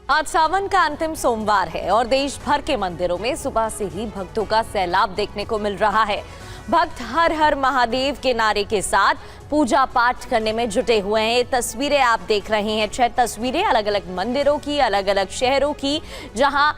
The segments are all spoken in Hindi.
आज सावन का अंतिम सोमवार है और देश भर के मंदिरों में सुबह से ही भक्तों का सैलाब देखने को मिल रहा है। भक्त हर हर महादेव के नारे के साथ पूजा पाठ करने में जुटे हुए हैं। ये तस्वीरें आप देख रहे हैं, 6 तस्वीरें अलग अलग मंदिरों की, अलग अलग शहरों की, जहां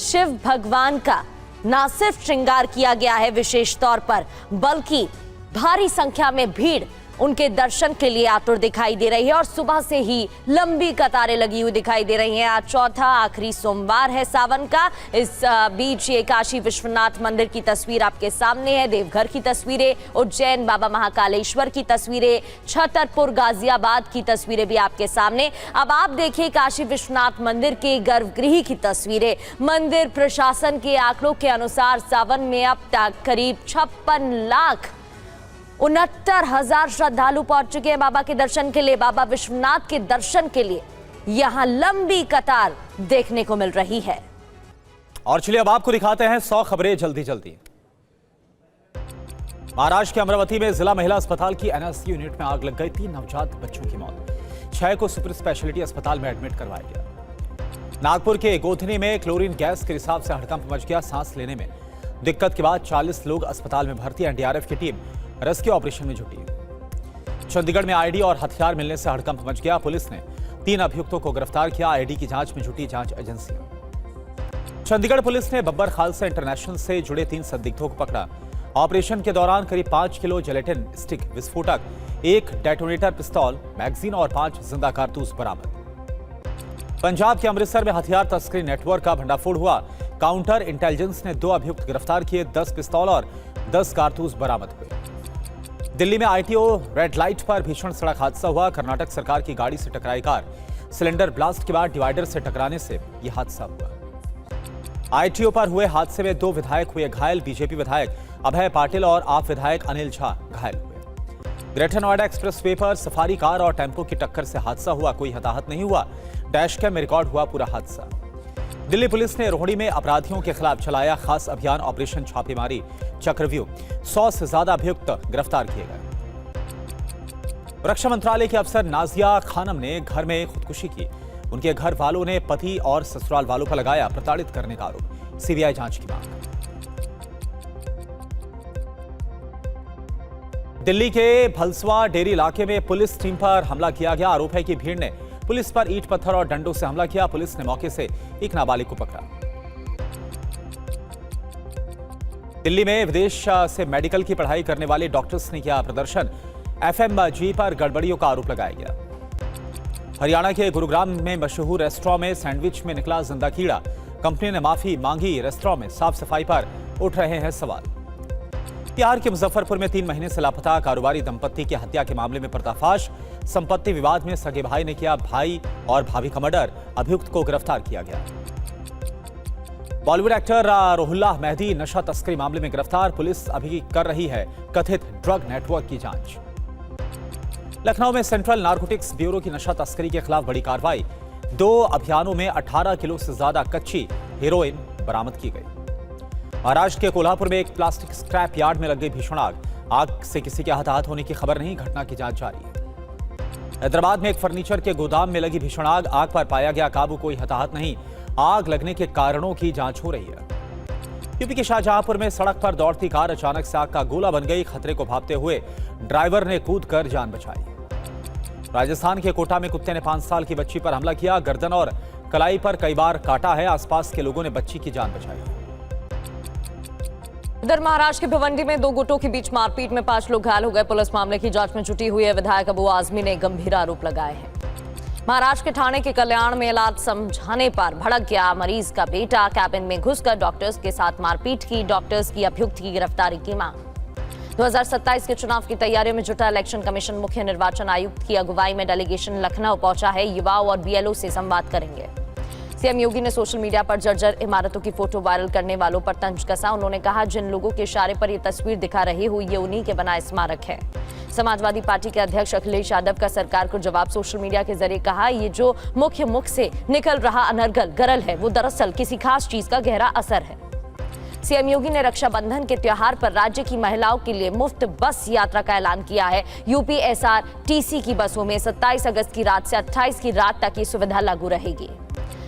शिव भगवान का न सिर्फ श्रृंगार किया गया है विशेष तौर पर, बल्कि भारी संख्या में भीड़ उनके दर्शन के लिए आतुर दिखाई दे रही है और सुबह से ही लंबी कतारें लगी हुई दिखाई दे रही हैं। आज चौथा आखिरी सोमवार है सावन का। इस बीच ये काशी विश्वनाथ मंदिर की तस्वीर आपके सामने है, देवघर की तस्वीरें, उज्जैन बाबा महाकालेश्वर की तस्वीरें, छतरपुर गाजियाबाद की तस्वीरें भी आपके सामने। अब आप देखिए काशी विश्वनाथ मंदिर के गर्भगृह की तस्वीरें। मंदिर प्रशासन के आंकड़ों के अनुसार सावन में अब तक करीब 56,69,000 श्रद्धालु पहुंच चुके हैं बाबा के दर्शन के लिए। बाबा विश्वनाथ के दर्शन के लिए यहां लंबी कतार देखने को मिल रही है। और चलिए अब आपको दिखाते हैं 100 खबरें जल्दी जल्दी। महाराष्ट्र के अमरावती में जिला महिला अस्पताल की एनएससी यूनिट में आग लग गई, 3 नवजात बच्चों की मौत, 6 को सुपर स्पेशलिटी अस्पताल में एडमिट करवाया गया। नागपुर के गोधनी में क्लोरीन गैस के रिसाव से हड़कंप मच गया, सांस लेने में दिक्कत के बाद 40 लोग अस्पताल में भर्ती। एनडीआरएफ की टीम रेस्क्यू ऑपरेशन में जुटी। चंडीगढ़ में आईडी और हथियार मिलने से हड़कंप मच गया, पुलिस ने 3 अभियुक्तों को गिरफ्तार किया। आईडी की जांच में जुटी जांच एजेंसियां। चंडीगढ़ पुलिस ने बब्बर खालसा इंटरनेशनल से जुड़े 3 संदिग्धों को पकड़ा। ऑपरेशन के दौरान करीब 5 किलो जेलेटिन स्टिक, विस्फोटक, 1 डेटोनेटर पिस्तौल, मैगजीन और 5 जिंदा कारतूस बरामद। पंजाब के अमृतसर में हथियार तस्करी नेटवर्क का भंडाफोड़ हुआ। काउंटर इंटेलिजेंस ने 2 अभियुक्त गिरफ्तार किए, 10 पिस्तौल और 10 कारतूस बरामद हुए। दिल्ली में आईटीओ रेड लाइट पर भीषण सड़क हादसा हुआ। कर्नाटक सरकार की गाड़ी से टकराई कार, सिलेंडर ब्लास्ट के बाद डिवाइडर से टकराने से यह हादसा हुआ। आईटीओ पर हुए हादसे में 2 विधायक हुए घायल। बीजेपी विधायक अभय पाटिल और आप विधायक अनिल झा घायल हुए। ग्रेटर नोएडा एक्सप्रेस वे पर सफारी कार और टेंपो की टक्कर से हादसा हुआ, कोई हताहत नहीं हुआ। डैश कैम में रिकॉर्ड हुआ पूरा हादसा। दिल्ली पुलिस ने रोहिणी में अपराधियों के खिलाफ चलाया खास अभियान, ऑपरेशन छापेमारी चक्रव्यूह, 100 से ज्यादा अभियुक्त गिरफ्तार किए गए। रक्षा मंत्रालय के अफसर नाजिया खानम ने घर में खुदकुशी की। उनके घर वालों ने पति और ससुराल वालों पर लगाया प्रताड़ित करने का आरोप। सीबीआई जांच की मांग। दिल्ली के भलसवा डेरी इलाके में पुलिस टीम पर हमला किया गया। आरोप है कि भीड़ ने पुलिस पर ईंट पत्थर और डंडों से हमला किया। पुलिस ने मौके से एक नाबालिग को पकड़ा। दिल्ली में विदेश से मेडिकल की पढ़ाई करने वाले डॉक्टर्स ने किया प्रदर्शन। एफएमजी पर गड़बड़ियों का आरोप लगाया गया। हरियाणा के गुरुग्राम में मशहूर रेस्टोरेंट में सैंडविच में निकला जिंदा कीड़ा, कंपनी ने माफी मांगी। रेस्टोरेंट में साफ सफाई पर उठ रहे हैं सवाल। बिहार के मुजफ्फरपुर में 3 महीने से लापता कारोबारी दंपत्ति की हत्या के मामले में पर्दाफाश। संपत्ति विवाद में सगे भाई ने किया भाई और भाभी का मर्डर, अभियुक्त को गिरफ्तार किया गया। बॉलीवुड एक्टर रोहुल्लाह मेहदी नशा तस्करी मामले में गिरफ्तार। पुलिस अभी कर रही है कथित ड्रग नेटवर्क की जांच। लखनऊ में सेंट्रल नारकोटिक्स ब्यूरो की नशा तस्करी के खिलाफ बड़ी कार्रवाई। 2 अभियानों में 18 किलो से ज्यादा कच्ची हेरोइन बरामद की गई। महाराष्ट्र के कोल्हापुर में एक प्लास्टिक स्क्रैप यार्ड में लग गई भीषण आग। आग से किसी के हताहत होने की खबर नहीं, घटना की जांच जारी है। हैदराबाद में एक फर्नीचर के गोदाम में लगी भीषण आग। आग पर पाया गया काबू, कोई हताहत नहीं। आग लगने के कारणों की जांच हो रही है। यूपी के शाहजहांपुर में सड़क पर दौड़ती कार अचानक से आग का गोला बन गई। खतरे को भांपते हुए ड्राइवर ने कूदकर जान बचाई। राजस्थान के कोटा में कुत्ते ने 5 साल की बच्ची पर हमला किया। गर्दन और कलाई पर कई बार काटा है। आसपास के लोगों ने बच्ची की जान बचाई। उधर महाराष्ट्र के भिवंडी में 2 गुटों के बीच मारपीट में 5 लोग घायल हो गए। पुलिस मामले की जांच में जुटी हुई है। विधायक अबू आजमी ने गंभीर आरोप लगाए हैं। महाराष्ट्र के ठाणे के कल्याण में इलाज समझाने पर भड़क गया मरीज का बेटा। कैबिन में घुसकर डॉक्टर्स के साथ मारपीट की। डॉक्टर्स की अभियुक्त की गिरफ्तारी की मांग। 2027 के चुनाव की तैयारियों में जुटा इलेक्शन कमीशन मुख्य निर्वाचन आयुक्त की अगुवाई में डेलीगेशन लखनऊ पहुंचा है। युवाओं और बीएलओ से संवाद करेंगे। सीएम योगी ने सोशल मीडिया पर जर्जर इमारतों की फोटो वायरल करने वालों पर तंज कसा। उन्होंने कहा, जिन लोगों के इशारे पर ये तस्वीर दिखा रही हूं, ये उन्हीं के बनाए स्मारक है। समाजवादी पार्टी के अध्यक्ष अखिलेश यादव का सरकार को जवाब सोशल मीडिया के जरिए कहा, ये जो मुख्य मुख से निकल रहा अनर्गल गरल है, वो दरअसल किसी खास चीज का गहरा असर है। सीएम योगी ने रक्षाबंधन के त्योहार पर राज्य की महिलाओं के लिए मुफ्त बस यात्रा का ऐलान किया है। यूपी एसआरटीसी की बसों में 27 अगस्त की रात से 28 की रात तक ये सुविधा लागू रहेगी।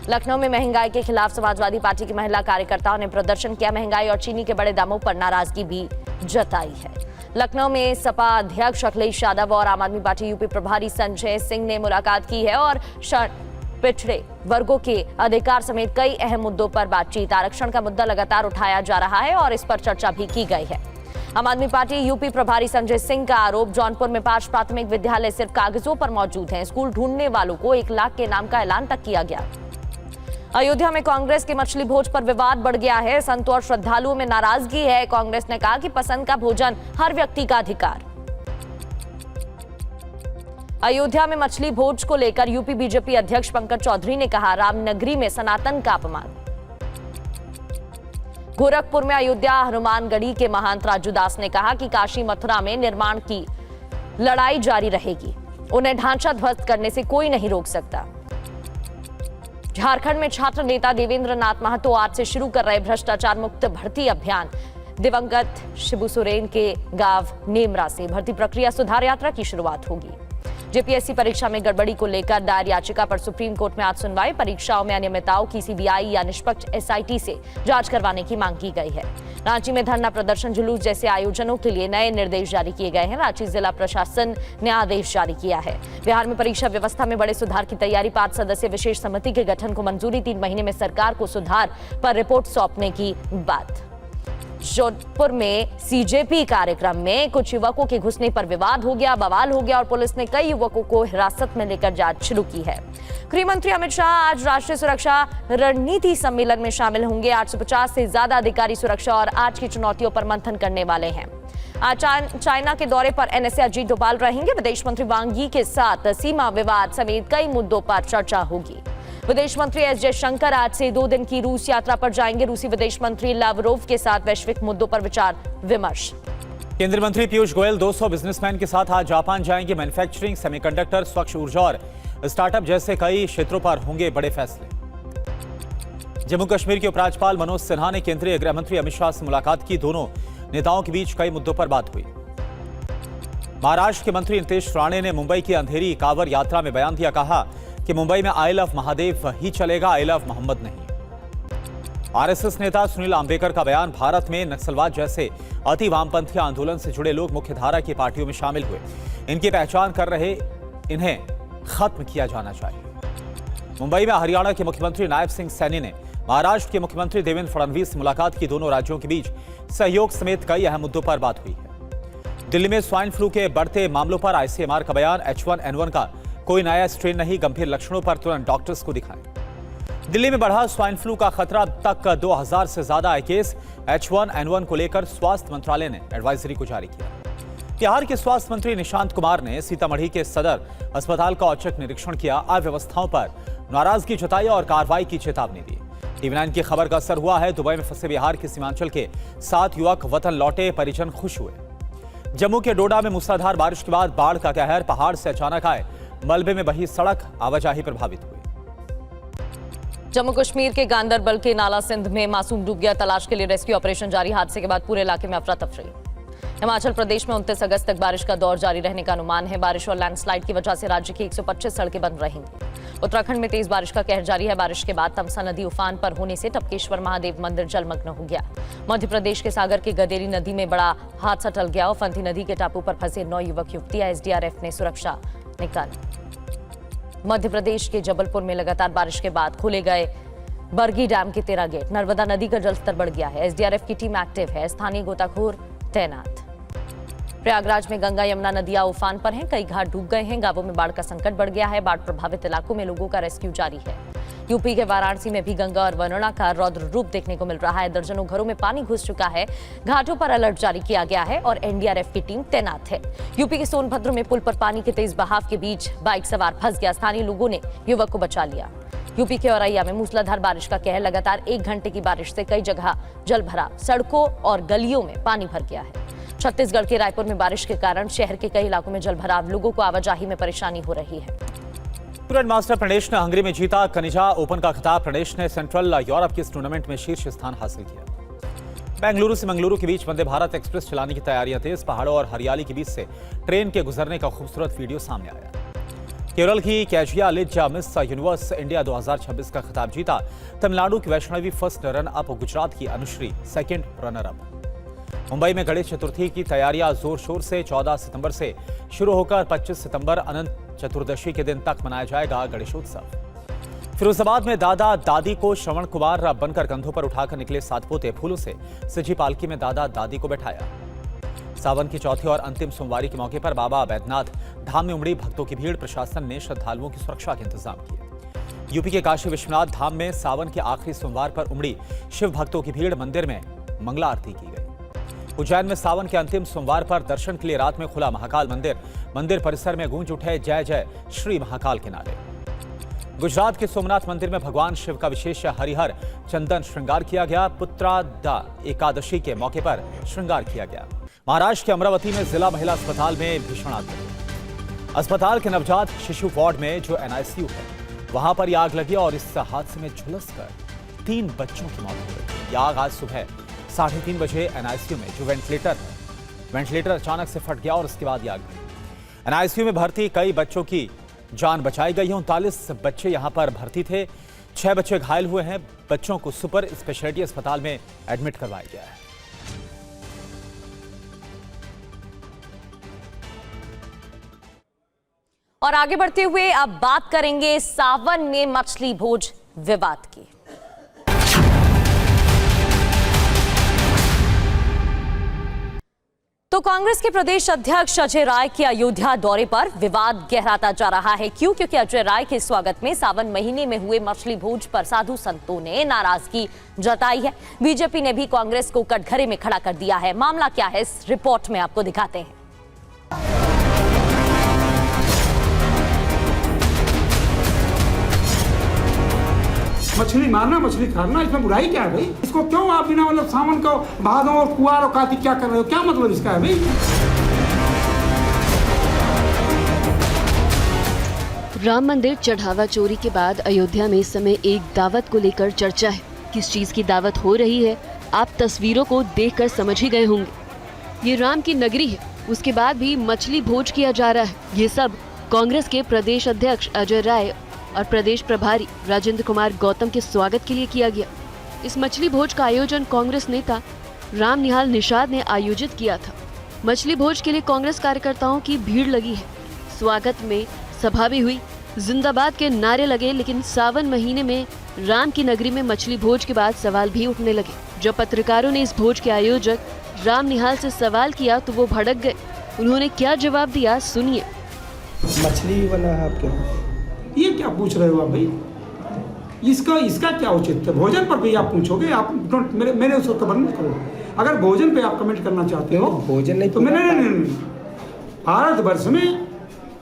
लखनऊ में महंगाई के खिलाफ समाजवादी पार्टी की महिला कार्यकर्ताओं ने प्रदर्शन किया। महंगाई और चीनी के बड़े दामों पर नाराजगी भी जताई है। लखनऊ में सपा अध्यक्ष अखिलेश यादव और आम आदमी पार्टी यूपी प्रभारी संजय सिंह ने मुलाकात की है और पिछड़े वर्गों के अधिकार समेत कई अहम मुद्दों पर बातचीत। आरक्षण का मुद्दा लगातार उठाया जा रहा है और इस पर चर्चा भी की गई है। आम आदमी पार्टी यूपी प्रभारी संजय सिंह का आरोप, जौनपुर में 5 प्राथमिक विद्यालय सिर्फ कागजों पर मौजूद हैं। स्कूल ढूंढने वालों को 1 लाख के नाम का ऐलान तक किया गया। अयोध्या में कांग्रेस के मछली भोज पर विवाद बढ़ गया है। संतों और श्रद्धालुओं में नाराजगी है। कांग्रेस ने कहा कि पसंद का भोजन हर व्यक्ति का अधिकार। अयोध्या में मछली भोज को लेकर यूपी बीजेपी अध्यक्ष पंकज चौधरी ने कहा, रामनगरी में सनातन का अपमान। गोरखपुर में अयोध्या हनुमानगढ़ी के महंत राजू दास ने कहा कि काशी मथुरा में निर्माण की लड़ाई जारी रहेगी। उन्हें ढांचा ध्वस्त करने से कोई नहीं रोक सकता। झारखंड में छात्र नेता देवेंद्र नाथ महतो आज से शुरू कर रहे भ्रष्टाचार मुक्त भर्ती अभियान। दिवंगत शिबू सोरेन के गांव नेमरा से भर्ती प्रक्रिया सुधार यात्रा की शुरुआत होगी। जेपीएससी परीक्षा में गड़बड़ी को लेकर दायर याचिका पर सुप्रीम कोर्ट में आज सुनवाई। परीक्षाओं में अनियमितताओं की सीबीआई या निष्पक्ष एसआईटी से जांच करवाने की मांग की गई है। रांची में धरना प्रदर्शन जुलूस जैसे आयोजनों के लिए नए निर्देश जारी किए गए हैं। रांची जिला प्रशासन ने आदेश जारी किया है। बिहार में परीक्षा व्यवस्था में बड़े सुधार की तैयारी। 5 सदस्यीय विशेष समिति के गठन को मंजूरी। 3 महीने में सरकार को सुधार पर रिपोर्ट सौंपने की बात। जोधपुर में सीजेपी कार्यक्रम में कुछ युवकों के घुसने पर विवाद हो गया, बवाल हो गया और पुलिस ने कई युवकों को हिरासत में लेकर जांच शुरू की है। गृह मंत्री अमित शाह आज राष्ट्रीय सुरक्षा रणनीति सम्मेलन में शामिल होंगे। 850 से ज्यादा अधिकारी सुरक्षा और आज की चुनौतियों पर मंथन करने वाले हैं। आज चाइना के दौरे पर एनएसए अजीत डोभाल रहेंगे। विदेश मंत्री वांग यी के साथ सीमा विवाद समेत कई मुद्दों पर चर्चा होगी। विदेश मंत्री एस जयशंकर आज से 2 दिन की रूस यात्रा पर जाएंगे। रूसी विदेश मंत्री लावरोव के साथ वैश्विक मुद्दों पर विचार विमर्श। केंद्रीय मंत्री पीयूष गोयल 200 बिजनेसमैन के साथ आज जापान जाएंगे। मैन्युफैक्चरिंग, सेमीकंडक्टर, स्वच्छ ऊर्जा और स्टार्टअप जैसे कई क्षेत्रों पर होंगे बड़े फैसले। जम्मू कश्मीर के उपराज्यपाल मनोज सिन्हा ने केंद्रीय गृह मंत्री अमित शाह से मुलाकात की। दोनों नेताओं के बीच कई मुद्दों पर बात हुई। महाराष्ट्र के मंत्री नितेश राणे ने मुंबई की अंधेरी कांवड़ यात्रा में बयान दिया। कहा कि मुंबई में आई लव महादेव ही चलेगा, आई लव मोहम्मद नहीं। आरएसएस नेता सुनील अंबेकर का बयान, भारत में नक्सलवाद जैसे अति वामपंथी आंदोलन से जुड़े लोग मुख्यधारा की पार्टियों में शामिल हुए। इनकी पहचान कर रहे, इन्हें खत्म किया जाना चाहिए। मुंबई में हरियाणा के मुख्यमंत्री नायब सिंह सैनी ने महाराष्ट्र के मुख्यमंत्री देवेंद्र फडणवीस से मुलाकात की। दोनों राज्यों के बीच सहयोग समेत कई अहम मुद्दों पर बात हुई है। दिल्ली में स्वाइन फ्लू के बढ़ते मामलों पर आईसीएमआर का बयान, H1N1 का कोई नया स्ट्रेन नहीं, गंभीर लक्षणों पर तुरंत डॉक्टर्स को दिखाएं। दिल्ली में बढ़ा स्वाइन फ्लू का खतरा, तक 2000 से ज्यादा आए केस। H1N1 को लेकर स्वास्थ्य मंत्रालय ने एडवाइजरी को जारी किया। बिहार के स्वास्थ्य मंत्री निशांत कुमार ने सीतामढ़ी के सदर अस्पताल का औचक निरीक्षण किया। अव्यवस्थाओं पर नाराजगी जताई और कार्रवाई की चेतावनी दी। TV9 की खबर का असर हुआ है। दुबई में फंसे बिहार के सीमांचल के 7 युवक वतन लौटे, परिजन खुश हुए। जम्मू के डोडा में मूसलाधार बारिश के बाद बाढ़ का कहर, पहाड़ से अचानक आए मलबे में बही सड़क, आवाजाही प्रभावित हुई। जम्मू कश्मीर के गांदरबल के नाला सिंध में मासूम डूब गया। तलाश के लिए रेस्क्यू ऑपरेशन जारी। हादसे के बाद पूरे इलाके में अफरा तफरी। हिमाचल प्रदेश में 29 अगस्त तक बारिश का दौर जारी रहने का अनुमान है। बारिश और लैंडस्लाइड की वजह से राज्य की 125 सड़कें बंद रहेंगी। उत्तराखंड में तेज बारिश का कहर जारी है। बारिश के बाद तमसा नदी उफान पर होने से टपकेश्वर महादेव मंदिर जलमग्न हो गया। मध्य प्रदेश के सागर के गदेरी नदी में बड़ा हादसा टल गया। उफंती नदी के टापू पर फंसे 9 युवक युवतियां एसडीआरएफ ने सुरक्षा निकाली। मध्य प्रदेश के जबलपुर में लगातार बारिश के बाद खोले गए बरगी डैम के 13 गेट। नर्मदा नदी का जलस्तर बढ़ गया है। एसडीआरएफ की टीम एक्टिव है, स्थानीय गोताखोर तैनात। प्रयागराज में गंगा यमुना नदियां उफान पर हैं। कई घाट डूब गए हैं। गांवों में बाढ़ का संकट बढ़ गया है। बाढ़ प्रभावित इलाकों में लोगों का रेस्क्यू जारी है। यूपी के वाराणसी में भी गंगा और वरुणा का रौद्र रूप देखने को मिल रहा है। दर्जनों घरों में पानी घुस चुका है। घाटों पर अलर्ट जारी किया गया है और एनडीआरएफ की टीम तैनात है। यूपी के सोनभद्र में पुल पर पानी के तेज बहाव के बीच बाइक सवार फंस गया। स्थानीय लोगों ने युवक को बचा लिया। यूपी के औरैया में मूसलाधार बारिश का कहर। लगातार 1 घंटे की बारिश से कई जगह जल भरा, सड़कों और गलियों में पानी भर गया है। छत्तीसगढ़ के रायपुर में बारिश के कारण शहर के कई इलाकों में जलभराव, लोगों को आवाजाही में परेशानी हो रही है। ग्रैंड मास्टर प्रणेश ने हंगरी में जीता कनिजा ओपन का खिताब। प्रणेश ने सेंट्रल यूरोप के इस टूर्नामेंट में शीर्ष स्थान हासिल किया। बेंगलुरु से मंगलुरु के बीच वंदे भारत एक्सप्रेस चलाने की तैयारियां तेज। पहाड़ों और हरियाली के बीच से ट्रेन के गुजरने का खूबसूरत वीडियो सामने आया। केरल की Kezia Liza Miss Universe India 2026 का खिताब जीता। तमिलनाडु की Vaishnavi first run up, Gujarat की Anushri second runner up. Mumbai में गणेश चतुर्थी की तैयारियां जोर शोर से 14 सितंबर से शुरू होकर 25 सितंबर अनंत चतुर्दशी के दिन तक मनाया जाएगा गणेशोत्सव। फिरोजाबाद में दादा दादी को श्रवण कुमार बनकर कंधों पर उठाकर निकले सात पोते। फूलों से सजी पालकी में दादा दादी को बैठाया। सावन की चौथी और अंतिम सोमवारी के मौके पर बाबा बैद्यनाथ धाम में उमड़ी भक्तों की भीड़। प्रशासन ने श्रद्धालुओं की सुरक्षा के इंतजाम किए। यूपी के काशी विश्वनाथ धाम में सावन के आखिरी सोमवार पर उमड़ी शिव भक्तों की भीड़। मंदिर में मंगला आरती की गई। उज्जैन में सावन के अंतिम सोमवार पर दर्शन के लिए रात में खुला महाकाल मंदिर। मंदिर परिसर में गूंज उठे जय जय श्री महाकाल के नारे। गुजरात के सोमनाथ मंदिर में भगवान शिव का विशेष हरिहर चंदन श्रृंगार किया गया। पुत्रादा एकादशी के मौके पर श्रृंगार किया गया। महाराष्ट्र के अमरावती में जिला महिला अस्पताल में भीषण आग लगी। अस्पताल के नवजात शिशु वार्ड में जो एनआईसीयू है, वहां पर यह आग लगी और इस हादसे में झुलसकर 3 बच्चों की मौत हो गई। यह आग आज सुबह 3:30 बजे एनआईसीयू में जो वेंटिलेटर अचानक से फट गया और उसके बाद यह आग लगी। एनआईसीयू में भर्ती कई बच्चों की जान बचाई गई है। 39 बच्चे यहां पर भर्ती थे। 6 बच्चे घायल हुए हैं। बच्चों को सुपर स्पेशलिटी अस्पताल में एडमिट करवाया गया है। और आगे बढ़ते हुए अब बात करेंगे सावन में मछली भोज विवाद की। तो कांग्रेस के प्रदेश अध्यक्ष अजय राय के अयोध्या दौरे पर विवाद गहराता जा रहा है। क्यों? क्योंकि अजय राय के स्वागत में सावन महीने में हुए मछली भोज पर साधु संतों ने नाराजगी जताई है। बीजेपी ने भी कांग्रेस को कटघरे में खड़ा कर दिया है। मामला क्या है, इस रिपोर्ट में आपको दिखाते हैं। मछली मारना, मछली खाना, इसमें बुराई क्या है भाई? इसको क्यों आप बिना मतलब सावन को भादों और कुआर और कार्तिक क्या कर रहे हो? क्या मतलब इसका है भाई? राम मंदिर चढ़ावा चोरी के बाद अयोध्या में इस समय एक दावत को लेकर चर्चा है। किस चीज की दावत हो रही है, आप तस्वीरों को देखकर समझ ही गए होंगे। ये राम की नगरी है, उसके बाद भी मछली भोज किया जा रहा है। ये सब कांग्रेस के प्रदेश अध्यक्ष अजय राय और प्रदेश प्रभारी राजेंद्र कुमार गौतम के स्वागत के लिए किया गया। इस मछली भोज का आयोजन कांग्रेस नेता राम निहाल निषाद ने आयोजित किया था। मछली भोज के लिए कांग्रेस कार्यकर्ताओं की भीड़ लगी है। स्वागत में सभा भी हुई, जिंदाबाद के नारे लगे। लेकिन सावन महीने में राम की नगरी में मछली भोज के बाद सवाल भी उठने लगे। जब पत्रकारों ने इस भोज के आयोजक राम निहाल से सवाल किया तो वो भड़क गए। उन्होंने क्या जवाब दिया, सुनिए। मछली बना है आपके, ये क्या पूछ रहे हो आप भाई? इसका क्या उचित है? भोजन पर भी आप पूछोगे? आप मेरे उसको कवर मत करो। अगर भोजन पे आप कमेंट करना चाहते हो, भोजन नहीं तो नहीं। भारतवर्ष में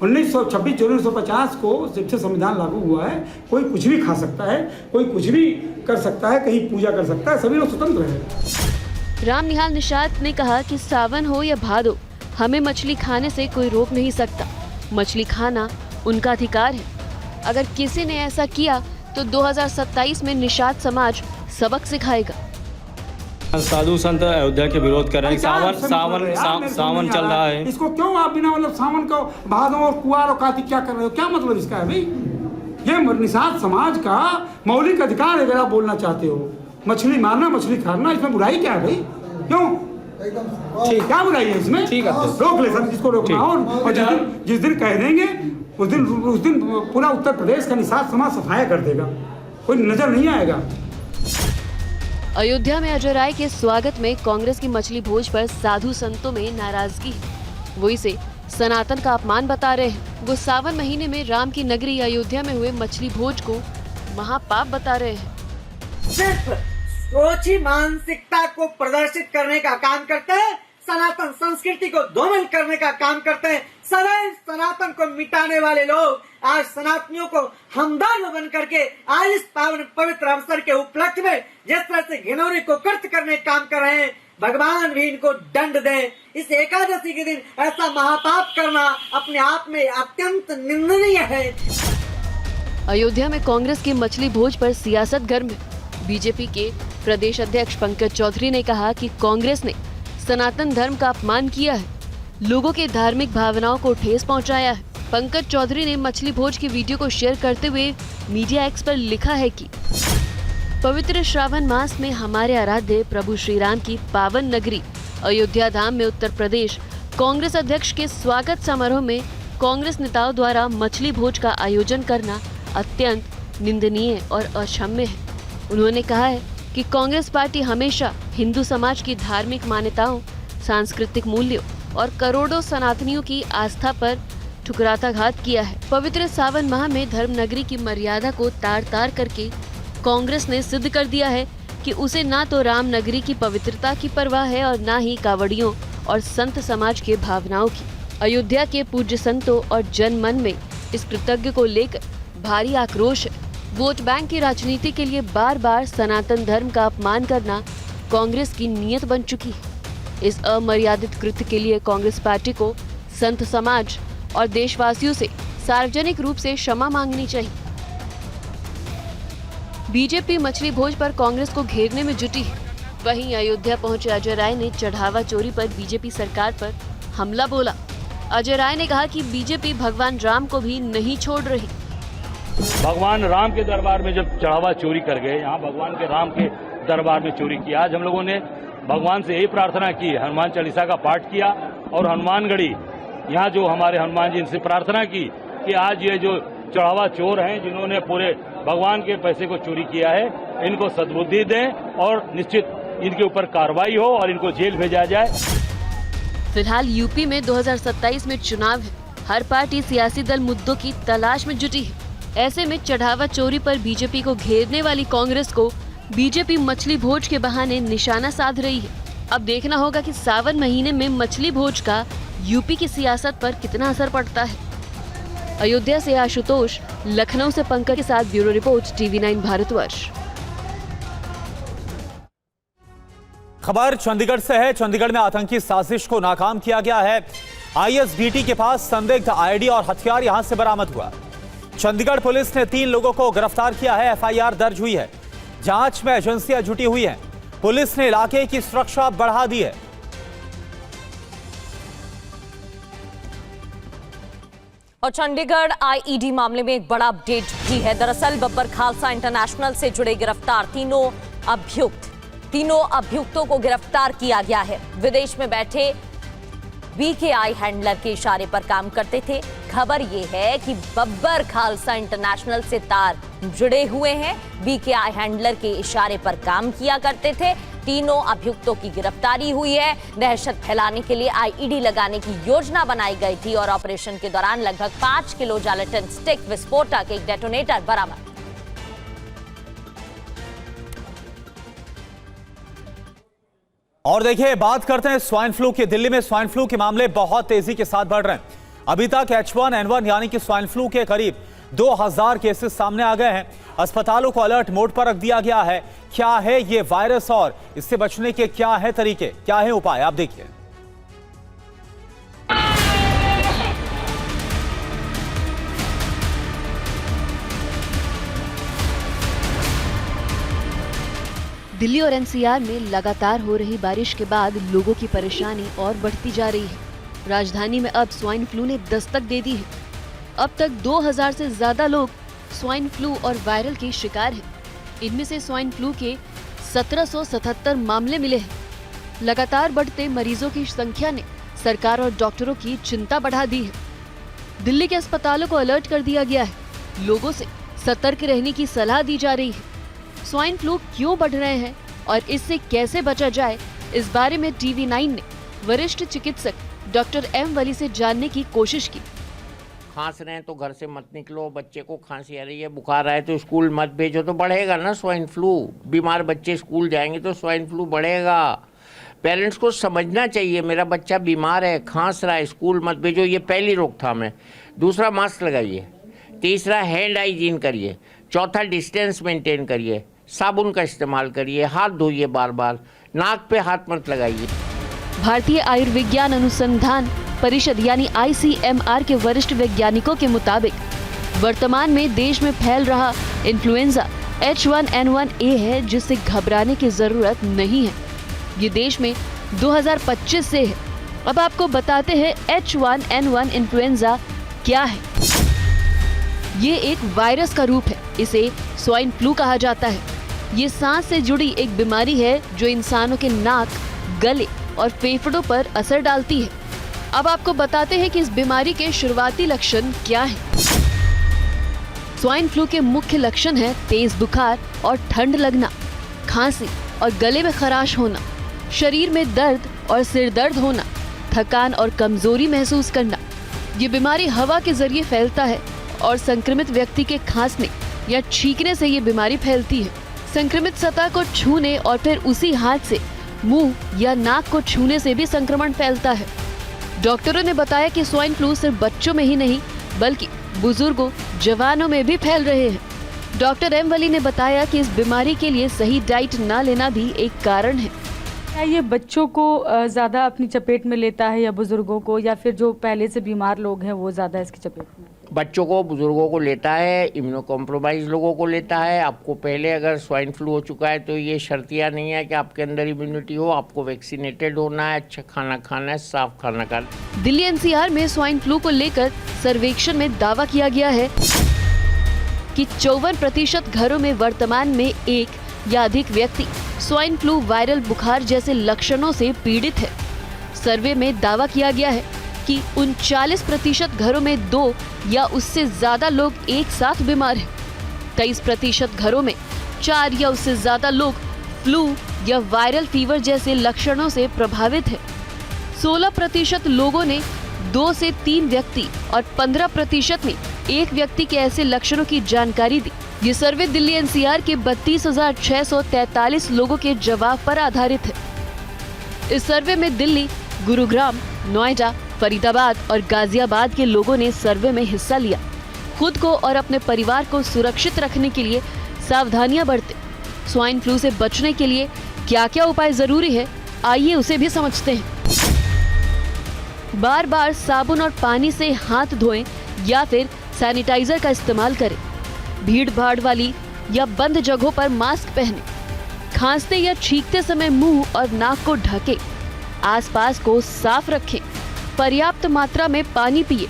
1926 जून 1950 को जब से संविधान लागू हुआ है, कोई कुछ भी खा सकता है, कोई कुछ भी कर सकता है, कहीं पूजा कर सकता है, सभी लोग स्वतंत्र हैं। राम निहाल निषाद ने कहा कि सावन हो या भादो, हमें मछली खाने से कोई रोक नहीं सकता। मछली खाना उनका अधिकार है। अगर किसी ने ऐसा किया तो 2027 में निषाद समाज सबक सिखाएगा। साधु संत अयोध्या के विरोध कर रहे हैं। सावन चल रहा है। इसको क्यों आप बिना मतलब सावन को भादों और कुआर और कार्तिक क्या कर रहे हो? क्या मतलब इसका है भाई? ये निषाद समाज का मौलिक अधिकार है। अगर आप बोलना चाहते हो मछली मारना, मछली खाना, इसमें बुराई क्या है भाई? क्यों? ठीक, क्या बुराई है इसमें? ठीक है, रोक ले सर, इसको रोकना। और जिस दिन कह देंगे उस दिन पूरा उत्तर प्रदेश का निषाद समाज सफाया कर देगा, कोई नजर नहीं आएगा। अयोध्या में अजय राय के स्वागत में कांग्रेस की मछली भोज पर साधु संतों में नाराजगी है। वो इसे सनातन का अपमान बता रहे हैं। वो सावन महीने में राम की नगरी अयोध्या में हुए मछली भोज को महापाप बता रहे हैं। सिर्फ सोची मानसिकता को प्रदर्शित करने का काम करते हैं, सनातन संस्कृति को धूमिल करने का काम करते हैं। सदैव सनातन को मिटाने वाले लोग आज सनातनियों को हमदर्द बन करके आज इस पावन पवित्र अवसर के उपलक्ष्य में जिस तरह से घिनौनी को कृत्य करने का काम कर रहे हैं, भगवान भी इनको दंड दे। इस एकादशी के दिन ऐसा महापाप करना अपने आप में अत्यंत निंदनीय है। अयोध्या में कांग्रेस की मछली भोज पर सियासत गर्म है। बीजेपी के प्रदेश अध्यक्ष पंकज चौधरी ने कहा कि कांग्रेस ने सनातन धर्म का अपमान किया है, लोगों के धार्मिक भावनाओं को ठेस पहुंचाया है। पंकज चौधरी ने मछली भोज की वीडियो को शेयर करते हुए मीडिया एक्स पर लिखा है कि पवित्र श्रावण मास में हमारे आराध्य प्रभु श्री राम की पावन नगरी अयोध्या धाम में उत्तर प्रदेश कांग्रेस अध्यक्ष के स्वागत समारोह में कांग्रेस नेताओं द्वारा मछली भोज का आयोजन करना अत्यंत निंदनीय और अक्षम्य है। उन्होंने कहा है कि कांग्रेस पार्टी हमेशा हिंदू समाज की धार्मिक मान्यताओं, सांस्कृतिक मूल्यों और करोड़ों सनातनियों की आस्था पर ठुकराताघात किया है। पवित्र सावन माह में धर्म नगरी की मर्यादा को तार-तार करके कांग्रेस ने सिद्ध कर दिया है कि उसे ना तो राम नगरी की पवित्रता की परवाह है और ना ही कावड़ियों और संत समाज के भावनाओं की। अयोध्या के पूज्य संतों और जन मन में इस कृतज्ञ को लेकर भारी आक्रोश है। वोट बैंक की राजनीति के लिए बार बार सनातन धर्म का अपमान करना कांग्रेस की नीयत बन चुकी है। इस अमर्यादित कृत्य के लिए कांग्रेस पार्टी को संत समाज और देशवासियों से सार्वजनिक रूप से क्षमा मांगनी चाहिए। बीजेपी मछली भोज पर कांग्रेस को घेरने में जुटी है। वहीं अयोध्या पहुंचे अजय राय ने चढ़ावा चोरी पर बीजेपी सरकार पर हमला बोला। अजय राय ने कहा कि बीजेपी भगवान राम को भी नहीं छोड़ रही। भगवान राम के दरबार में जब चढ़ावा चोरी कर गए, यहाँ भगवान के राम के दरबार में चोरी किया। आज हम लोगों ने भगवान से यही प्रार्थना की, हनुमान चालीसा का पाठ किया और हनुमानगढ़ी यहाँ जो हमारे हनुमान जी इनसे प्रार्थना की कि आज ये जो चढ़ावा चोर हैं जिन्होंने पूरे भगवान के पैसे को चोरी किया है, इनको सद्बुद्धि दें और निश्चित इनके ऊपर कार्रवाई हो और इनको जेल भेजा जाए। फिलहाल यूपी में 2027 में चुनाव है। हर पार्टी सियासी दल मुद्दों की तलाश में जुटी है। ऐसे में चढ़ावा चोरी पर बीजेपी को घेरने वाली कांग्रेस को बीजेपी मछली भोज के बहाने निशाना साध रही है। अब देखना होगा कि सावन महीने में मछली भोज का यूपी की सियासत पर कितना असर पड़ता है। अयोध्या से आशुतोष, लखनऊ से पंकज के साथ ब्यूरो रिपोर्ट, TV9 भारतवर्ष। खबर चंडीगढ़ से है। चंडीगढ़ में आतंकी साजिश को नाकाम किया गया है। ISBT के पास संदिग्ध ID और हथियार यहां से बरामद हुआ। चंडीगढ़ पुलिस ने 3 लोगों को गिरफ्तार किया है। FIR दर्ज हुई है। जांच में एजेंसियां जुटी हुई हैं। पुलिस ने इलाके की सुरक्षा बढ़ा दी है। और चंडीगढ़ IED मामले में एक बड़ा अपडेट भी है। दरअसल बब्बर खालसा इंटरनेशनल से जुड़े गिरफ्तार तीनों अभियुक्तों को गिरफ्तार किया गया है। विदेश में बैठे BKI हैंडलर के इशारे पर काम करते थे। खबर यह है कि बब्बर खालसा इंटरनेशनल से तार जुड़े हुए हैं। BKI हैंडलर के इशारे पर काम किया करते थे। तीनों अभियुक्तों की गिरफ्तारी हुई है। दहशत फैलाने के लिए IED लगाने की योजना बनाई गई थी और ऑपरेशन के दौरान लगभग 5 किलो जालाटिन स्टिक विस्फोटक, एक डेटोनेटर बरामद। और देखिए, बात करते हैं स्वाइन फ्लू की। दिल्ली में स्वाइन फ्लू के मामले बहुत तेजी के साथ बढ़ रहे हैं। अभी तक H1N1 यानी कि स्वाइन फ्लू के करीब 2000 केसेस सामने आ गए हैं। अस्पतालों को अलर्ट मोड पर रख दिया गया है। क्या है ये वायरस और इससे बचने के क्या है तरीके, क्या है उपाय, आप देखिए। दिल्ली और NCR में लगातार हो रही बारिश के बाद लोगों की परेशानी और बढ़ती जा रही है। राजधानी में अब स्वाइन फ्लू ने दस्तक दे दी है। अब तक 2000 से ज्यादा लोग स्वाइन फ्लू और वायरल के शिकार हैं। इनमें से स्वाइन फ्लू के 1777 मामले मिले हैं। लगातार बढ़ते मरीजों की संख्या ने सरकार और डॉक्टरों की चिंता बढ़ा दी है। दिल्ली के अस्पतालों को अलर्ट कर दिया गया है। लोगों से सतर्क रहने की सलाह दी जा रही है। स्वाइन फ्लू क्यों बढ़ रहे हैं और इससे कैसे बचा जाए, इस बारे में TV9 ने वरिष्ठ चिकित्सक डॉक्टर M वली से जानने की कोशिश की। खांस रहे हैं तो घर से मत निकलो, बच्चे को खांसी आ रही है, बुखार आए तो स्कूल मत भेजो, तो बढ़ेगा ना स्वाइन फ्लू। बीमार बच्चे स्कूल जाएंगे तो स्वाइन फ्लू बढ़ेगा। पेरेंट्स को समझना चाहिए मेरा बच्चा बीमार है, खांस रहा है, स्कूल मत भेजो। ये पहली रोकथाम है। दूसरा, मास्क लगाइए। तीसरा, हैंड हाइजीन करिए। चौथा, डिस्टेंस मेंटेन करिए। साबुन का इस्तेमाल करिए। हाथ धोइए बार बार। नाक पे हाथ मत लगाइए। भारतीय आयुर्विज्ञान अनुसंधान परिषद यानी ICMR के वरिष्ठ वैज्ञानिकों के मुताबिक वर्तमान में देश में फैल रहा इन्फ्लुएंजा H1N1A है, जिससे घबराने की जरूरत नहीं है। ये देश में 2025 से है। अब आपको बताते हैं H1N1 इन्फ्लुएंजा क्या है? ये एक वायरस का रूप है। इसे स्वाइन फ्लू कहा जाता है। ये सांस से जुड़ी एक बीमारी है जो इंसानों के नाक, गले और फेफड़ों पर असर डालती है। अब आपको बताते हैं कि इस बीमारी के शुरुआती लक्षण क्या हैं। स्वाइन फ्लू के मुख्य लक्षण हैं तेज बुखार और ठंड लगना, खांसी और गले में खराश होना, शरीर में दर्द और सिर दर्द होना, थकान और कमजोरी महसूस करना। ये बीमारी हवा के जरिए फैलता है और संक्रमित व्यक्ति के खांसने या छींकने से ये बीमारी फैलती है। संक्रमित सतह को छूने और फिर उसी हाथ से मुंह या नाक को छूने से भी संक्रमण फैलता है। डॉक्टरों ने बताया कि स्वाइन फ्लू सिर्फ बच्चों में ही नहीं बल्कि बुजुर्गों, जवानों में भी फैल रहे हैं। डॉक्टर एम वली ने बताया कि इस बीमारी के लिए सही डाइट न लेना भी एक कारण है। क्या ये बच्चों को ज़्यादा अपनी चपेट में लेता है या बुजुर्गों को, या फिर जो पहले से बीमार लोग हैं वो ज़्यादा इसकी चपेट में? बच्चों को, बुजुर्गों को लेता है, इम्यूनो कॉम्प्रोमाइज लोगों को लेता है। आपको पहले अगर स्वाइन फ्लू हो चुका है तो ये शर्तियाँ नहीं है कि आपके अंदर इम्यूनिटी हो। आपको वैक्सीनेटेड होना है, अच्छा खाना खाना है, साफ खाना खाना। दिल्ली एनसीआर में स्वाइन फ्लू को लेकर सर्वेक्षण में दावा किया गया है कि 54% घरों में वर्तमान में एक या अधिक व्यक्ति स्वाइन फ्लू वायरल बुखार जैसे लक्षणों से पीड़ित है। सर्वे में दावा किया गया है कि 39% घरों में 2 या उससे ज्यादा लोग एक साथ बीमार हैं। 23% घरों में 4 या उससे ज्यादा लोग फ्लू या वायरल फीवर जैसे लक्षणों से प्रभावित हैं। 16% लोगों ने 2 से 3 व्यक्ति और 15% ने एक व्यक्ति के ऐसे लक्षणों की जानकारी दी। ये सर्वे दिल्ली एनसीआर के 32,643 लोगों के जवाब पर आधारित है। इस सर्वे में दिल्ली, गुरुग्राम, नोएडा, फरीदाबाद और गाजियाबाद के लोगों ने सर्वे में हिस्सा लिया। खुद को और अपने परिवार को सुरक्षित रखने के लिए सावधानियां बरतें। स्वाइन फ्लू से बचने के लिए क्या क्या उपाय जरूरी है, आइए उसे भी समझते हैं। बार बार साबुन और पानी से हाथ धोएं या फिर सैनिटाइजर का इस्तेमाल करें। भीड़ भाड़ वाली या बंद जगहों पर मास्क पहनें। खांसते या छींकते समय मुंह और नाक को ढकें। आसपास को साफ रखें। पर्याप्त मात्रा में पानी पिए।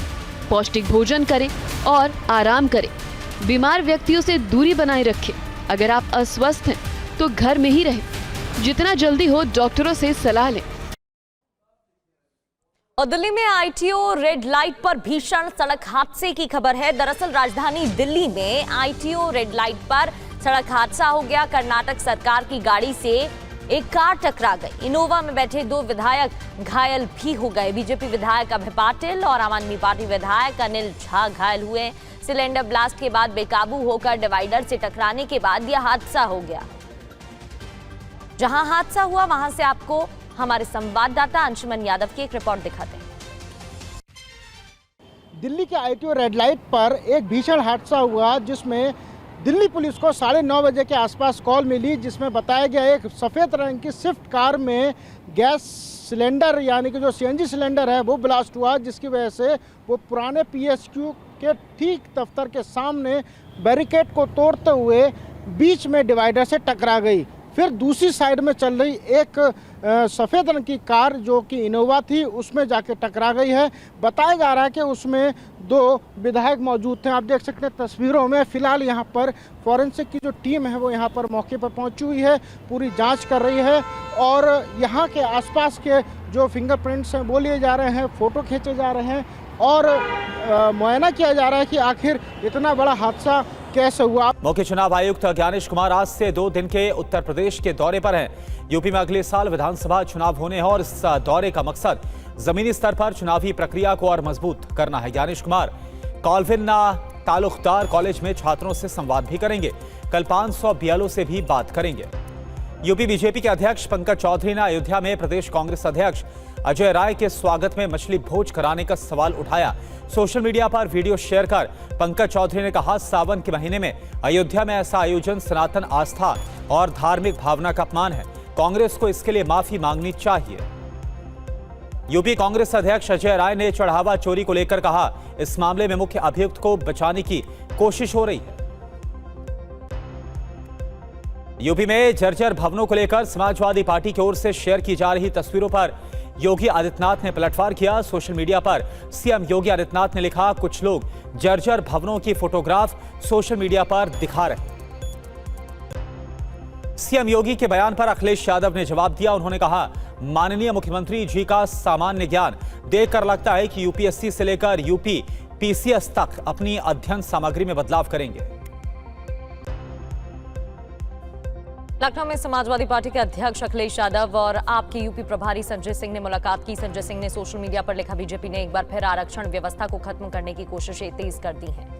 पौष्टिक भोजन करें और आराम करें। बीमार व्यक्तियों से दूरी बनाए रखें। अगर आप अस्वस्थ हैं तो घर में ही रहें। जितना जल्दी हो डॉक्टरों से सलाह लें। और दिल्ली में आईटीओ रेड लाइट पर भीषण सड़क हादसे की खबर है। दरअसल राजधानी दिल्ली में आईटीओ रेड लाइट पर सड़क हादसा हो गया। कर्नाटक सरकार की गाड़ी से एक कार टकरा गई। इनोवा में बैठे 2 विधायक घायल भी हो गए। बीजेपी विधायक अभय पाटिल और आम आदमी पार्टी विधायक अनिल झा घायल हुए। सिलेंडर ब्लास्ट के बाद बेकाबू होकर डिवाइडर से टकराने के बाद यह हादसा हो गया। जहां हादसा हुआ वहां से आपको हमारे संवाददाता अंशुमन यादव की एक रिपोर्ट दिखाते हैं। दिल्ली के आईटीओ रेड लाइट पर एक भीषण हादसा हुआ जिसमें दिल्ली पुलिस को 9:30 बजे के आसपास कॉल मिली, जिसमें बताया गया एक सफ़ेद रंग की स्विफ्ट कार में गैस सिलेंडर यानी कि जो सीएनजी सिलेंडर है वो ब्लास्ट हुआ, जिसकी वजह से वो पुराने पीएसक्यू के ठीक दफ्तर के सामने बैरिकेड को तोड़ते हुए बीच में डिवाइडर से टकरा गई। फिर दूसरी साइड में चल रही एक सफ़ेद रंग की कार जो कि इनोवा थी उसमें जाके टकरा गई है। बताया जा रहा है कि उसमें 2 विधायक मौजूद थे। आप देख सकते हैं तस्वीरों में। फिलहाल यहाँ पर फॉरेंसिक की जो टीम है वो यहाँ पर मौके पर पहुँची हुई है, पूरी जांच कर रही है और यहाँ के आसपास के जो फिंगरप्रिंट्स हैं वो लिए जा रहे हैं, फ़ोटो खींचे जा रहे हैं और मुआयना किया जा रहा है कि आखिर इतना बड़ा हादसा कैसे हुआ। मुख्य चुनाव आयुक्त ज्ञानेश कुमार आज से 2 दिन के उत्तर प्रदेश के दौरे पर हैं। यूपी में अगले साल विधानसभा चुनाव होने हैं और इस दौरे का मकसद जमीनी स्तर पर चुनावी प्रक्रिया को और मजबूत करना है। ज्ञानेश कुमार कॉल्विन तालुकदार कॉलेज में छात्रों से संवाद भी करेंगे। कल 500 बीएलओ से भी बात करेंगे। यूपी बीजेपी के अध्यक्ष पंकज चौधरी ने अयोध्या में प्रदेश कांग्रेस अध्यक्ष अजय राय के स्वागत में मछली भोज कराने का सवाल उठाया। सोशल मीडिया पर वीडियो शेयर कर पंकज चौधरी ने कहा, सावन के महीने में अयोध्या में ऐसा आयोजन सनातन आस्था और धार्मिक भावना का अपमान है। कांग्रेस को इसके लिए माफी मांगनी चाहिए। यूपी कांग्रेस अध्यक्ष अजय राय ने चढ़ावा चोरी को लेकर कहा, इस मामले में मुख्य अभियुक्त को बचाने की कोशिश हो रही है। यूपी में जर्जर भवनों को लेकर समाजवादी पार्टी की ओर से शेयर की जा रही तस्वीरों पर योगी आदित्यनाथ ने पलटवार किया। सोशल मीडिया पर सीएम योगी आदित्यनाथ ने लिखा, कुछ लोग जर्जर भवनों की फोटोग्राफ सोशल मीडिया पर दिखा रहे। सीएम योगी के बयान पर अखिलेश यादव ने जवाब दिया। उन्होंने कहा, माननीय मुख्यमंत्री जी का सामान्य ज्ञान देखकर लगता है कि यूपीएससी से लेकर यूपी पीसीएस तक अपनी अध्ययन सामग्री में बदलाव करेंगे। लखनऊ में समाजवादी पार्टी के अध्यक्ष अखिलेश यादव और आपके यूपी प्रभारी संजय सिंह ने मुलाकात की। संजय सिंह ने सोशल मीडिया पर लिखा, बीजेपी ने एक बार फिर आरक्षण व्यवस्था को खत्म करने की कोशिशें तेज कर दी हैं।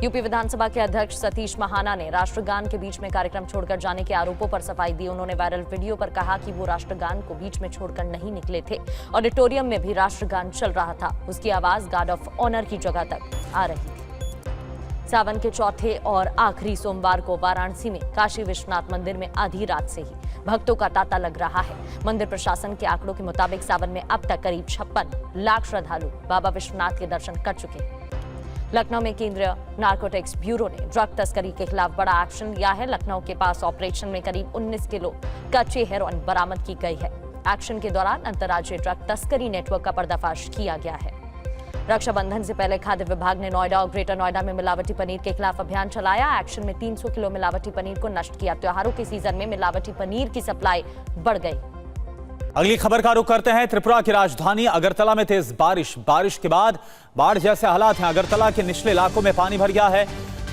यूपी विधानसभा के अध्यक्ष सतीश महाना ने राष्ट्रगान के बीच में कार्यक्रम छोड़कर जाने के आरोपों पर सफाई दी। उन्होंने वायरल वीडियो पर कहा कि वो राष्ट्रगान को बीच में छोड़कर नहीं निकले थे। ऑडिटोरियम में भी राष्ट्रगान चल रहा था, उसकी आवाज गार्ड ऑफ ऑनर की जगह तक आ रही थी। सावन के चौथे और आखिरी सोमवार को वाराणसी में काशी विश्वनाथ मंदिर में आधी रात से ही भक्तों का तांता लग रहा है। मंदिर प्रशासन के आंकड़ों के मुताबिक सावन में अब तक करीब 56 लाख श्रद्धालु बाबा विश्वनाथ के दर्शन कर चुके हैं। लखनऊ में केंद्रीय नार्कोटिक्स ब्यूरो ने ड्रग तस्करी के खिलाफ बड़ा एक्शन लिया है। लखनऊ के पास ऑपरेशन में करीब 19 किलो कच्चे हेरोइन बरामद की गई है। एक्शन के दौरान अंतर्राज्यीय ड्रग तस्करी नेटवर्क का पर्दाफाश किया गया है। रक्षाबंधन से पहले खाद्य विभाग ने नोएडा और ग्रेटर नोएडा में मिलावटी पनीर के खिलाफ अभियान चलाया। एक्शन में 300 किलो मिलावटी पनीर को नष्ट किया। त्योहारों के सीजन में मिलावटी पनीर की सप्लाई बढ़ गई। अगली खबर का रुख करते हैं। त्रिपुरा की राजधानी अगरतला में तेज बारिश के बाद बाढ़ जैसे हालात हैं। अगरतला के निचले इलाकों में पानी भर गया है।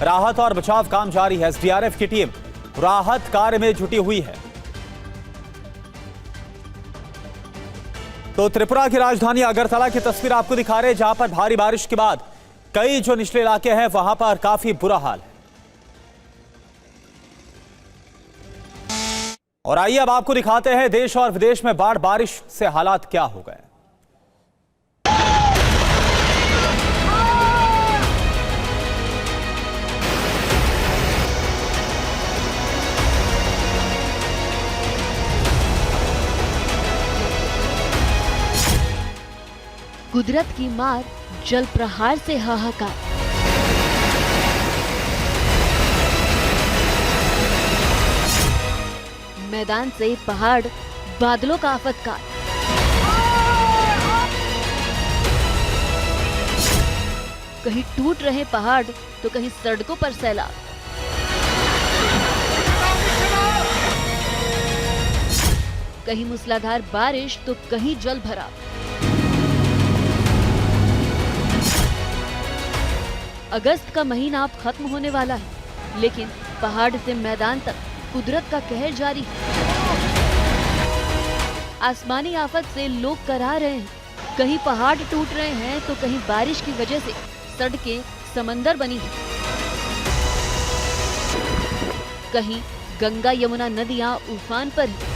राहत और बचाव काम जारी है। एसडीआरएफ की टीम राहत कार्य में जुटी हुई है। तो त्रिपुरा की राजधानी अगरतला की तस्वीर आपको दिखा रहे हैं, जहां पर भारी बारिश के बाद कई जो निचले इलाके हैं वहां पर काफी बुरा हाल है। और आइए अब आपको दिखाते हैं देश और विदेश में बाढ़ बारिश से हालात क्या हो गए। कुदरत की मार, जल प्रहार से हाहाकार। मैदान से पहाड़, बादलों का आफतकार। कहीं टूट रहे पहाड़ तो कहीं सड़कों पर सैलाब। कहीं मूसलाधार बारिश तो कहीं जल भराव। अगस्त का महीना अब खत्म होने वाला है, लेकिन पहाड़ से मैदान तक कुदरत का कहर जारी है। आसमानी आफत से लोग करा रहे हैं। कहीं पहाड़ टूट रहे हैं तो कहीं बारिश की वजह से सड़कें समंदर बनी हैं। कहीं गंगा यमुना नदियां उफान पर हैं।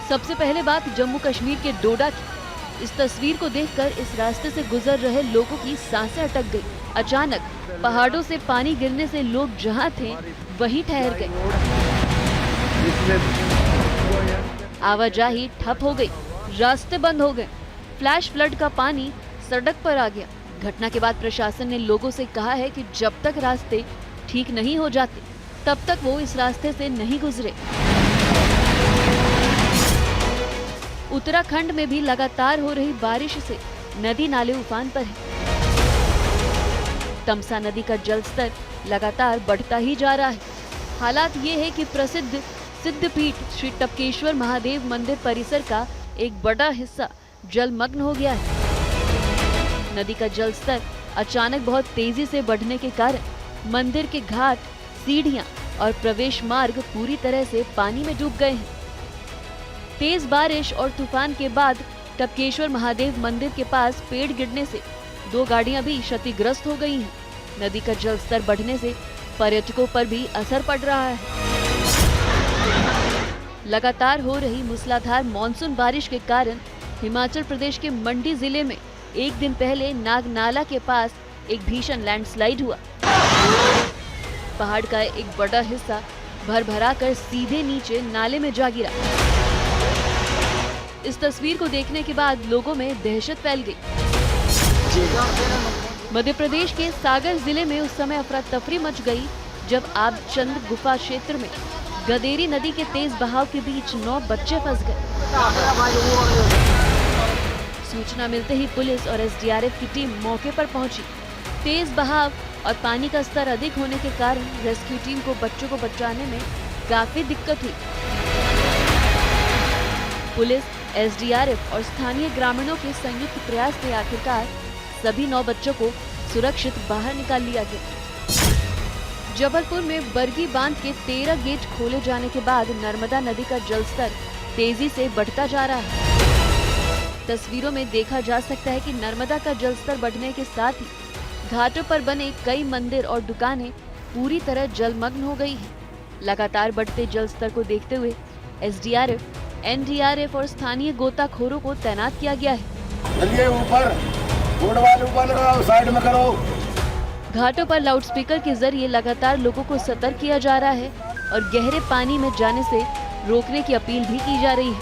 सबसे पहले बात जम्मू कश्मीर के डोडा की। इस तस्वीर को देखकर इस रास्ते से गुजर रहे लोगों की सांसें अटक गई। अचानक पहाड़ों से पानी गिरने से लोग जहां थे वहीं ठहर गए। आवाजाही ठप हो गई, रास्ते बंद हो गए। फ्लैश फ्लड का पानी सड़क पर आ गया। घटना के बाद प्रशासन ने लोगों से कहा है कि जब तक रास्ते ठीक नहीं हो जाते तब तक वो इस रास्ते से नहीं गुजरे। उत्तराखंड में भी लगातार हो रही बारिश से नदी नाले उफान पर हैं। तमसा नदी का जलस्तर लगातार बढ़ता ही जा रहा है। हालात ये है कि प्रसिद्ध सिद्धपीठ श्री टपकेश्वर महादेव मंदिर परिसर का एक बड़ा हिस्सा जलमग्न हो गया है। नदी का जलस्तर अचानक बहुत तेजी से बढ़ने के कारण मंदिर के घाट, सीढ़ियां और प्रवेश मार्ग पूरी तरह से पानी में डूब गए हैं। तेज बारिश और तूफान के बाद टपकेश्वर महादेव मंदिर के पास पेड़ गिरने से 2 गाड़ियां भी क्षतिग्रस्त हो गई हैं। नदी का जलस्तर बढ़ने से पर्यटकों पर भी असर पड़ रहा है। लगातार हो रही मूसलाधार मानसून बारिश के कारण हिमाचल प्रदेश के मंडी जिले में एक दिन पहले नागनाला के पास एक भीषण लैंडस्लाइड हुआ। पहाड़ का एक बड़ा हिस्सा भरभरा कर सीधे नीचे नाले में जा गिरा। इस तस्वीर को देखने के बाद लोगों में दहशत फैल गई। मध्य प्रदेश के सागर जिले में उस समय अफरा तफरी मच गई जब आबचंद गुफा क्षेत्र में गदेरी नदी के तेज बहाव के बीच 9 बच्चे फंस गए। सूचना मिलते ही पुलिस और एसडीआरएफ की टीम मौके पर पहुंची। तेज बहाव और पानी का स्तर अधिक होने के कारण रेस्क्यू टीम को बच्चों को बचाने में काफी दिक्कत हुई। पुलिस, एसडीआरएफ और स्थानीय ग्रामीणों के संयुक्त प्रयास से आखिरकार सभी 9 बच्चों को सुरक्षित बाहर निकाल लिया गया। जबलपुर में बरगी बांध के 13 गेट खोले जाने के बाद नर्मदा नदी का जलस्तर तेजी से बढ़ता जा रहा है। तस्वीरों में देखा जा सकता है कि नर्मदा का जलस्तर बढ़ने के साथ ही घाटों पर बने कई मंदिर और दुकानें पूरी तरह जलमग्न हो गई हैं। लगातार बढ़ते जलस्तर को देखते हुए एसडीआरएफ, एनडीआरएफ और स्थानीय गोताखोरों को तैनात किया गया है। चलिए ऊपर, बोर्ड वाले ऊपर लगाओ, साइड में करो। घाटों पर लाउडस्पीकर के जरिए लगातार लोगों को सतर्क किया जा रहा है और गहरे पानी में जाने से रोकने की अपील भी की जा रही है।